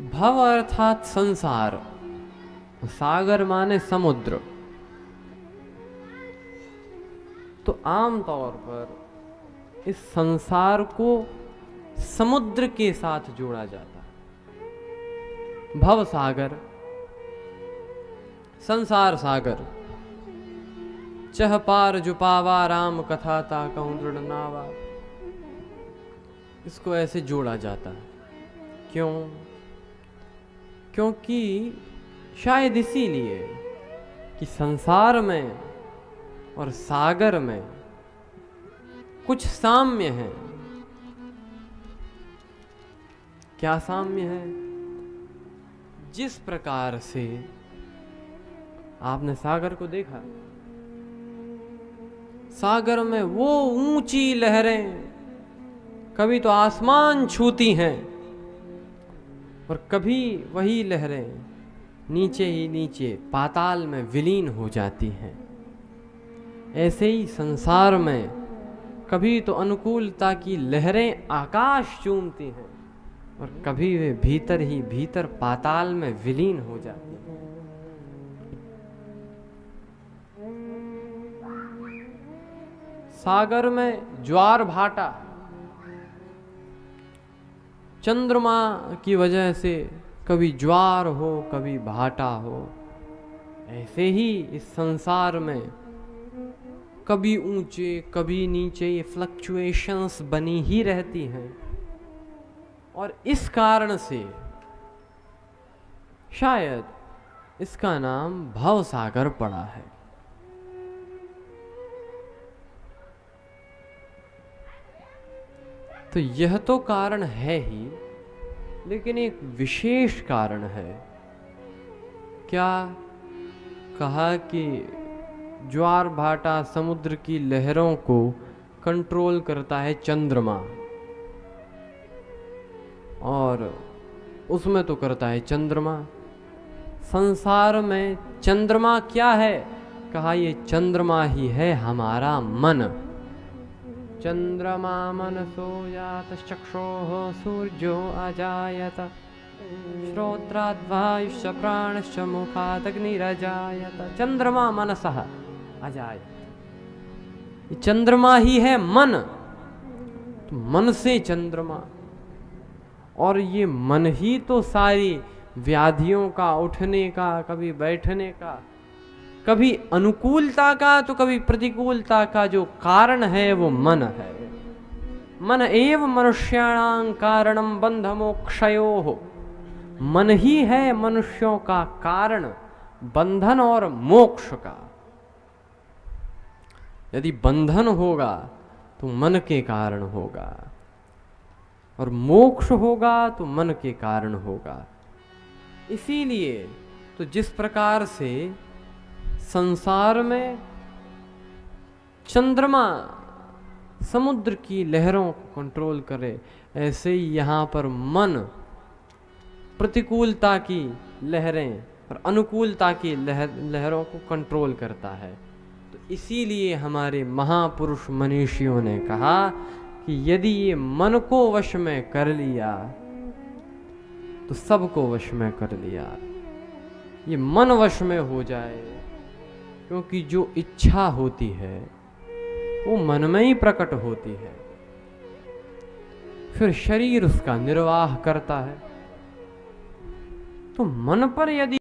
भव अर्थात संसार, सागर माने समुद्र। तो आमतौर पर इस संसार को समुद्र के साथ जोड़ा जाता है। भव सागर, संसार सागर। चह पार जुपावा राम कथा ता कहूं दृढ़ नावा। इसको ऐसे जोड़ा जाता है। क्यों? क्योंकि शायद इसीलिए कि संसार में और सागर में कुछ साम्य है। क्या साम्य है? जिस प्रकार से आपने सागर को देखा, सागर में वो ऊंची लहरें कभी तो आसमान छूती हैं और कभी वही लहरें नीचे ही नीचे पाताल में विलीन हो जाती हैं। ऐसे ही संसार में कभी तो अनुकूलता की लहरें आकाश चूमती हैं और कभी वे भीतर ही भीतर पाताल में विलीन हो जाती हैं। सागर में ज्वार भाटा चंद्रमा की वजह से कभी ज्वार हो कभी भाटा हो, ऐसे ही इस संसार में कभी ऊंचे कभी नीचे ये फ्लक्चुएशंस बनी ही रहती हैं। और इस कारण से शायद इसका नाम भव सागर पड़ा है। तो यह तो कारण है ही, लेकिन एक विशेष कारण है। क्या? कहा कि ज्वार भाटा समुद्र की लहरों को कंट्रोल करता है चंद्रमा, और उसमें तो करता है चंद्रमा। संसार में चंद्रमा क्या है? कहा ये चंद्रमा ही है हमारा मन। चंद्रमा मनसो यात चक्षोः सूर्यो अजायत श्रोत्राद्वायुश्च प्राणश्च मुखात् अग्निरजायत। चंद्रमा मनसः अजायत। ये चंद्रमा ही है मन, तो मन से चंद्रमा। और ये मन ही तो सारी व्याधियों का, उठने का, कभी बैठने का, कभी अनुकूलता का तो कभी प्रतिकूलता का जो कारण है वो मन है। मन एव मनुष्याणां कारणं बंध मोक्षयोः। मन ही है मनुष्यों का कारण बंधन और मोक्ष का। यदि बंधन होगा तो मन के कारण होगा, और मोक्ष होगा तो मन के कारण होगा। इसीलिए तो जिस प्रकार से संसार में चंद्रमा समुद्र की लहरों को कंट्रोल करे, ऐसे ही यहाँ पर मन प्रतिकूलता की लहरें और अनुकूलता की लहरों को कंट्रोल करता है। तो इसीलिए हमारे महापुरुष मनीषियों ने कहा कि यदि ये मन को वश में कर लिया तो सबको वश में कर लिया। ये मन वश में हो जाए, क्योंकि जो इच्छा होती है वो मन में ही प्रकट होती है, फिर शरीर उसका निर्वाह करता है। तो मन पर यदि